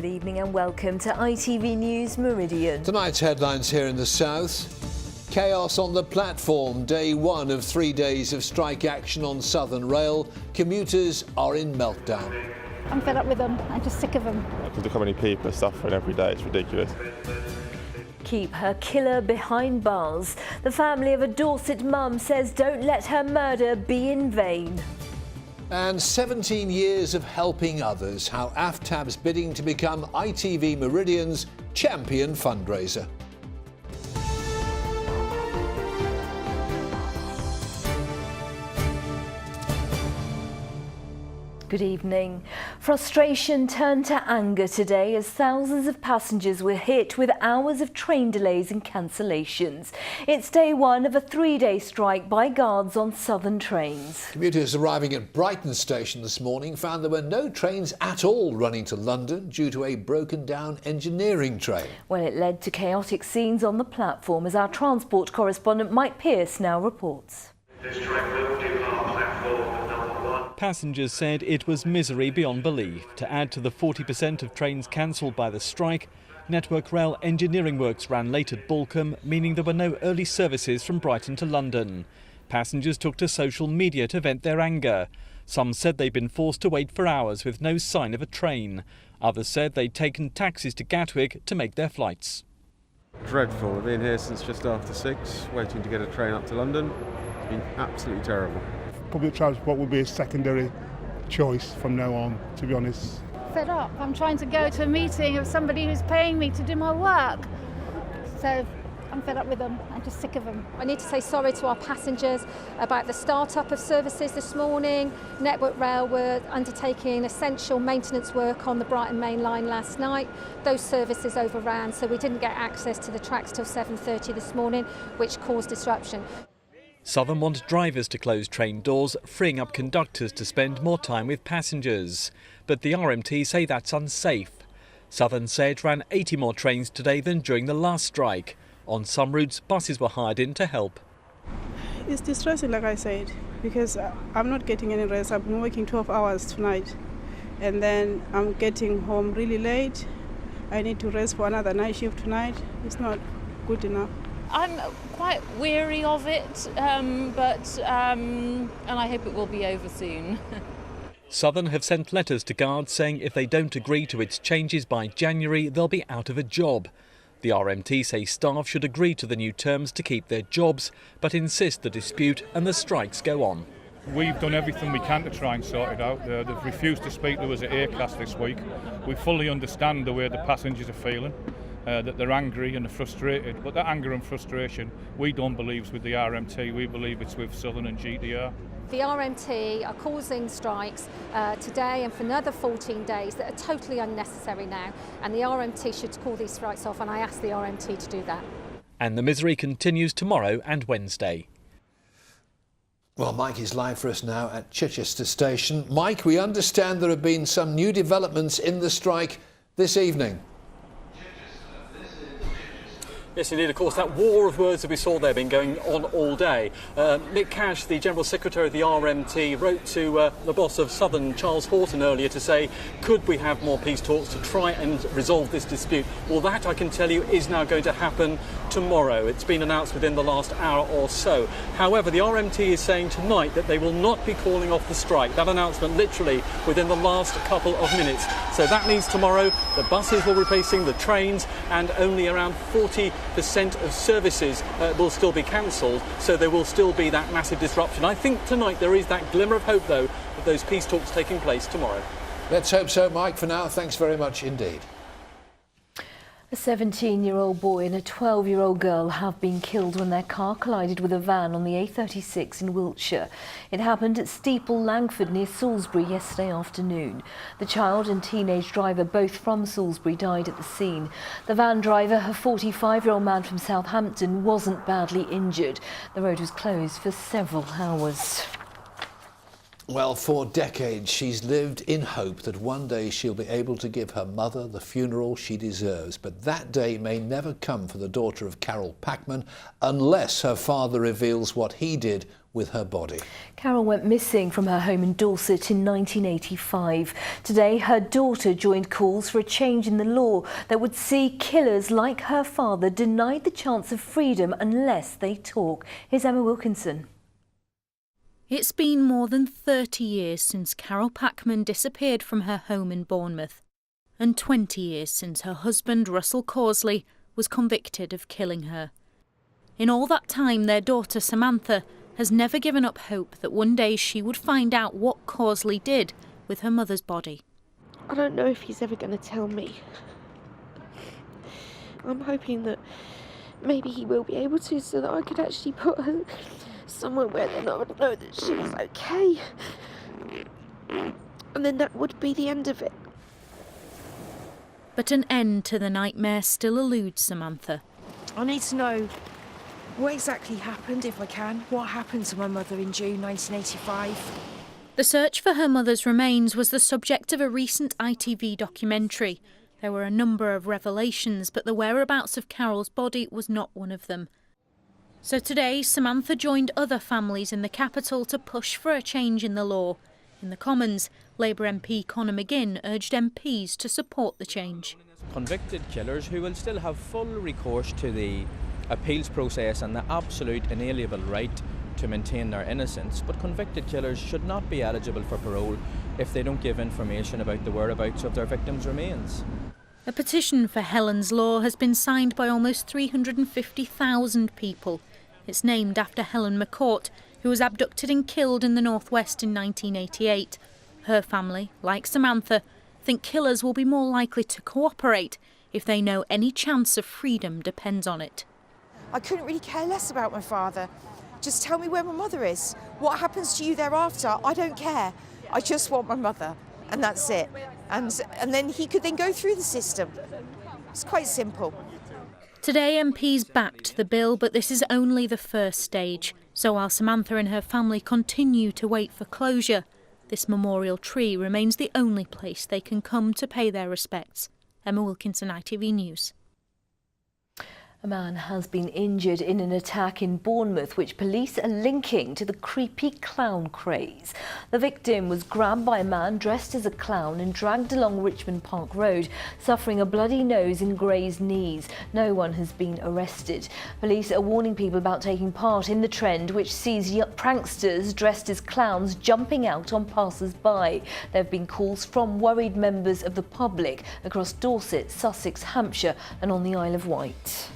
Good evening and welcome to ITV News Meridian. Tonight's headlines here in the south. Chaos on the platform, day one of 3 days of strike action on Southern Rail. Commuters are in meltdown. I'm fed up with them. I'm just sick of them. Because look how many people are suffering every day. It's ridiculous. Keep her killer behind bars. The family of a Dorset mum says don't let her murder be in vain. And 17 years of helping others, how AFTAB's bidding to become ITV Meridian's champion fundraiser. Good evening. Frustration turned to anger today as thousands of passengers were hit with hours of train delays and cancellations. It's day one of a 3-day strike by guards on southern trains. Commuters arriving at Brighton station this morning found there were no trains at all running to London due to a broken down engineering train. Well, it led to chaotic scenes on the platform, as our transport correspondent Mike Pearce now reports. This train will depart platform number 1. Passengers said it was misery beyond belief. To add to the 40% of trains cancelled by the strike, Network Rail engineering works ran late at Balcombe, meaning there were no early services from Brighton to London. Passengers took to social media to vent their anger. Some said they'd been forced to wait for hours with no sign of a train. Others said they'd taken taxis to Gatwick to make their flights. Dreadful. I've been here since just after 6, waiting to get a train up to London. It's been absolutely terrible. Public transport will be a secondary choice from now on, to be honest. Fed up. I'm trying to go to a meeting of somebody who's paying me to do my work. So I'm fed up with them. I'm just sick of them. I need to say sorry to our passengers about the start-up of services this morning. Network Rail were undertaking essential maintenance work on the Brighton main line last night. Those services overran, so we didn't get access to the tracks till 7:30 this morning, which caused disruption. Southern want drivers to close train doors, freeing up conductors to spend more time with passengers. But the RMT say that's unsafe. Southern say it ran 80 more trains today than during the last strike. On some routes, buses were hired in to help. It's distressing, like I said, because I'm not getting any rest. I've been working 12 hours tonight, and then I'm getting home really late. I need to rest for another night shift tonight. It's not good enough. I'm quite weary of it, and I hope it will be over soon. Southern have sent letters to guards saying if they don't agree to its changes by January, they'll be out of a job. The RMT say staff should agree to the new terms to keep their jobs, but insist the dispute and the strikes go on. We've done everything we can to try and sort it out. They've refused to speak to us at A-Class this week. We fully understand the way the passengers are feeling. That they're angry and they're frustrated, but that anger and frustration we don't believe is with the RMT, we believe it's with Southern and GTR. The RMT are causing strikes today and for another 14 days that are totally unnecessary now, and the RMT should call these strikes off, and I ask the RMT to do that. And the misery continues tomorrow and Wednesday. Well, Mike is live for us now at Chichester Station. Mike, we understand there have been some new developments in the strike this evening. Yes, indeed. Of course, that war of words that we saw there been going on all day. Nick Cash, the General Secretary of the RMT, wrote to the boss of Southern, Charles Horton, earlier to say, could we have more peace talks to try and resolve this dispute? Well, that, I can tell you, is now going to happen tomorrow. It's been announced within the last hour or so. However, the RMT is saying tonight that they will not be calling off the strike. That announcement literally within the last couple of minutes. So that means tomorrow the buses will be replacing the trains, and only around 40% of services will still be cancelled, so there will still be that massive disruption. I think tonight there is that glimmer of hope, though, of those peace talks taking place tomorrow. Let's hope so, Mike. For now, thanks very much indeed. A 17-year-old boy and a 12-year-old girl have been killed when their car collided with a van on the A36 in Wiltshire. It happened at Steeple Langford near Salisbury yesterday afternoon. The child and teenage driver, both from Salisbury, died at the scene. The van driver, a 45-year-old man from Southampton, wasn't badly injured. The road was closed for several hours. Well, for decades she's lived in hope that one day she'll be able to give her mother the funeral she deserves. But that day may never come for the daughter of Carol Packman unless her father reveals what he did with her body. Carol went missing from her home in Dorset in 1985. Today, her daughter joined calls for a change in the law that would see killers like her father denied the chance of freedom unless they talk. Here's Emma Wilkinson. It's been more than 30 years since Carol Packman disappeared from her home in Bournemouth, and 20 years since her husband, Russell Causley, was convicted of killing her. In all that time, their daughter, Samantha, has never given up hope that one day she would find out what Causley did with her mother's body. I don't know if he's ever going to tell me. I'm hoping that maybe he will be able to, so that I could actually put her somewhere where then I would know that she was okay. And then that would be the end of it. But an end to the nightmare still eludes Samantha. I need to know what exactly happened, if I can. What happened to my mother in June 1985? The search for her mother's remains was the subject of a recent ITV documentary. There were a number of revelations, but the whereabouts of Carol's body was not one of them. So today, Samantha joined other families in the capital to push for a change in the law. In the Commons, Labour MP Conor McGinn urged MPs to support the change. Convicted killers who will still have full recourse to the appeals process and the absolute inalienable right to maintain their innocence, but convicted killers should not be eligible for parole if they don't give information about the whereabouts of their victims' remains. A petition for Helen's Law has been signed by almost 350,000 people. It's named after Helen McCourt, who was abducted and killed in the northwest in 1988. Her family, like Samantha, think killers will be more likely to cooperate if they know any chance of freedom depends on it. I couldn't really care less about my father. Just tell me where my mother is. What happens to you thereafter, I don't care. I just want my mother, and that's it. And then he could then go through the system. It's quite simple. Today, MPs backed the bill, but this is only the first stage. So while Samantha and her family continue to wait for closure, this memorial tree remains the only place they can come to pay their respects. Emma Wilkinson, ITV News. A man has been injured in an attack in Bournemouth, which police are linking to the creepy clown craze. The victim was grabbed by a man dressed as a clown and dragged along Richmond Park Road, suffering a bloody nose and grazed knees. No one has been arrested. Police are warning people about taking part in the trend, which sees pranksters dressed as clowns jumping out on passers-by. There have been calls from worried members of the public across Dorset, Sussex, Hampshire and on the Isle of Wight.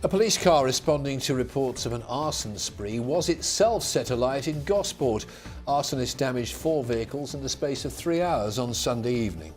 A police car responding to reports of an arson spree was itself set alight in Gosport. Arsonists damaged 4 vehicles in the space of 3 hours on Sunday evening.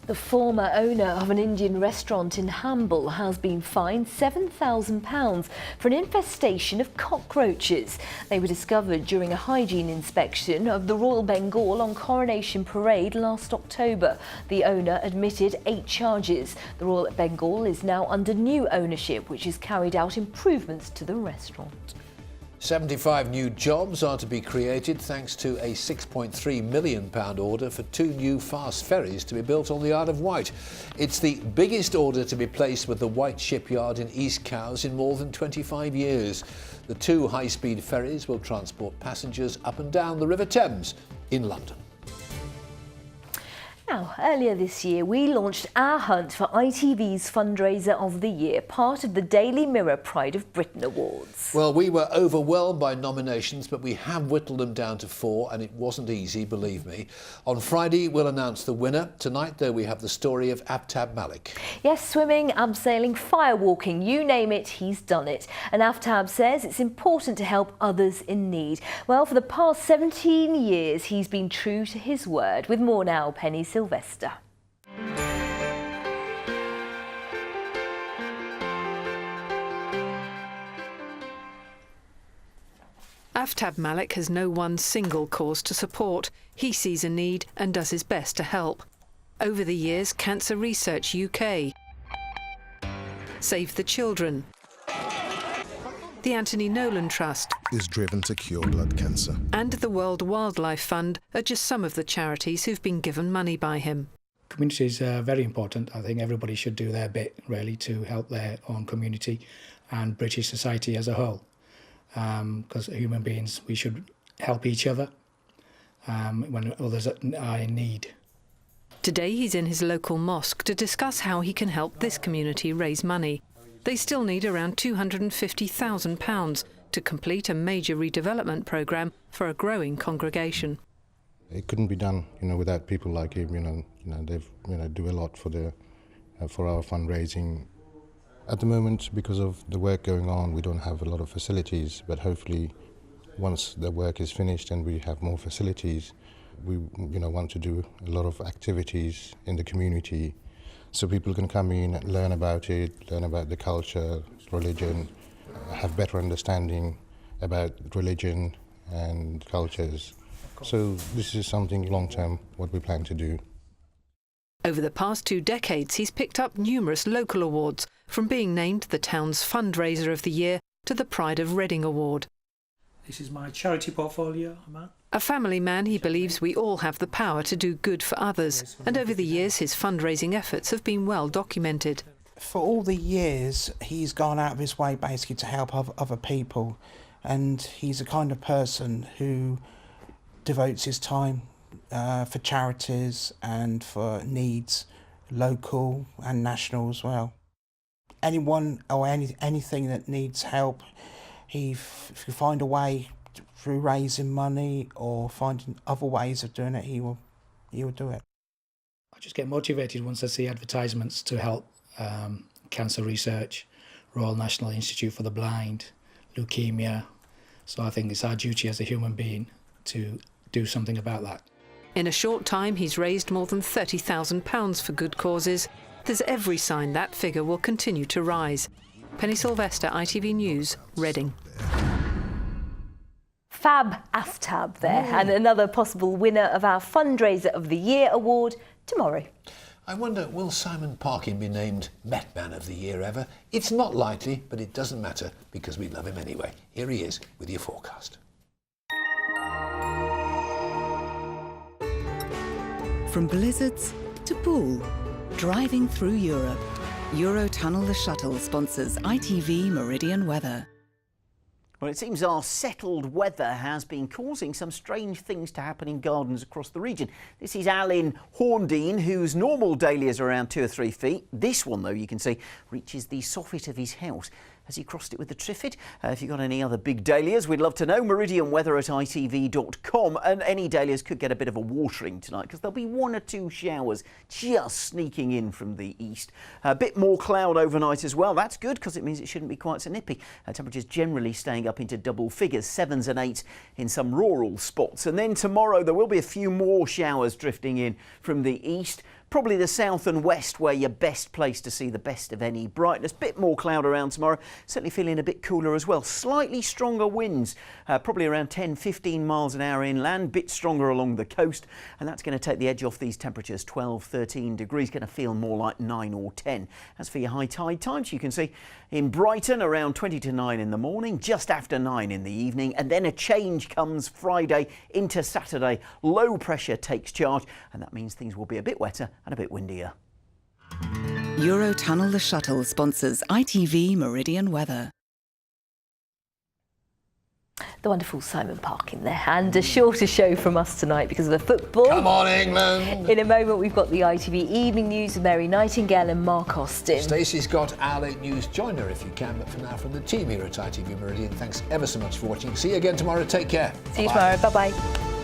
The former owner of an Indian restaurant in Hamble has been fined £7,000 for an infestation of cockroaches. They were discovered during a hygiene inspection of the Royal Bengal on Coronation Parade last October. The owner admitted 8 charges. The Royal Bengal is now under new ownership, which has carried out improvements to the restaurant. 75 new jobs are to be created thanks to a £6.3 million order for 2 new fast ferries to be built on the Isle of Wight. It's the biggest order to be placed with the Wight shipyard in East Cowes in more than 25 years. The 2 high-speed ferries will transport passengers up and down the River Thames in London. Now, earlier this year, we launched our hunt for ITV's Fundraiser of the Year, part of the Daily Mirror Pride of Britain Awards. Well, we were overwhelmed by nominations, but we have whittled them down to 4, and it wasn't easy, believe me. On Friday, we'll announce the winner. Tonight, though, we have the story of Aftab Malik. Yes, swimming, abseiling, firewalking, you name it, he's done it. And Aftab says it's important to help others in need. Well, for the past 17 years, he's been true to his word. With more now, Penny Sylvester. Aftab Malik has no one single cause to support. He sees a need and does his best to help. Over the years, Cancer Research UK, Save the Children, the Anthony Nolan Trust is driven to cure blood cancer, and the World Wildlife Fund are just some of the charities who've been given money by him. Community is very important. I think everybody should do their bit, really, to help their own community and British society as a whole. Because human beings, we should help each other when others are in need. Today he's in his local mosque to discuss how he can help this community raise money. They still need around £250,000 to complete a major redevelopment programme for a growing congregation. It couldn't be done, without people like him. They've, do a lot for our fundraising. At the moment, because of the work going on, we don't have a lot of facilities. But hopefully, once the work is finished and we have more facilities, we, want to do a lot of activities in the community, so people can come in, learn about it, learn about the culture, religion, have better understanding about religion and cultures. So this is something long-term, what we plan to do. Over the past 2 decades, he's picked up numerous local awards, from being named the town's fundraiser of the year to the Pride of Reading Award. This is my charity portfolio, Matt. A family man, he believes we all have the power to do good for others, and over the years his fundraising efforts have been well documented. For all the years, he's gone out of his way basically to help other people, and he's the kind of person who devotes his time for charities and for needs, local and national as well. Anyone or anything that needs help, if you find a way through raising money or finding other ways of doing it, he will do it. I just get motivated once I see advertisements to help cancer research, Royal National Institute for the Blind, leukemia. So I think it's our duty as a human being to do something about that. In a short time, he's raised more than £30,000 for good causes. There's every sign that figure will continue to rise. Penny Sylvester, ITV News, Reading. Fab Aftab there, and another possible winner of our Fundraiser of the Year award tomorrow. I wonder, will Simon Parkin be named Met Man of the Year ever? It's not likely, but it doesn't matter because we love him anyway. Here he is with your forecast. From blizzards to pool, driving through Europe. Eurotunnel the Shuttle sponsors ITV Meridian weather. Well, it seems our settled weather has been causing some strange things to happen in gardens across the region. This is Alan Horndean, whose normal dahlias are around 2 or 3 feet. This one, though, you can see, reaches the soffit of his house. Has he crossed it with the triffid? If you've got any other big dahlias, we'd love to know. meridianweather@itv.com. And any dahlias could get a bit of a watering tonight because there'll be 1 or 2 showers just sneaking in from the east. A bit more cloud overnight as well. That's good because it means it shouldn't be quite so nippy. Temperatures generally staying up into double figures, 7s and 8s in some rural spots. And then tomorrow there will be a few more showers drifting in from the east. Probably the south and west where you're best placed to see the best of any brightness. Bit more cloud around tomorrow. Certainly feeling a bit cooler as well. Slightly stronger winds, probably around 10-15 miles an hour inland. Bit stronger along the coast. And that's going to take the edge off these temperatures. 12-13 degrees. Going to feel more like 9 or 10. As for your high tide times, you can see in Brighton around 20 to 9 in the morning. Just after 9 in the evening. And then a change comes Friday into Saturday. Low pressure takes charge. And that means things will be a bit wetter and a bit windier. Eurotunnel the Shuttle sponsors ITV Meridian weather. The wonderful Simon Parkin there, and a shorter show from us tonight because of the football. Come on, England! In a moment, we've got the ITV Evening News with Mary Nightingale and Mark Austin. Stacey's got our late news. Join her if you can, but for now, from the team here at ITV Meridian, thanks ever so much for watching. See you again tomorrow. Take care. See you tomorrow. Bye-bye.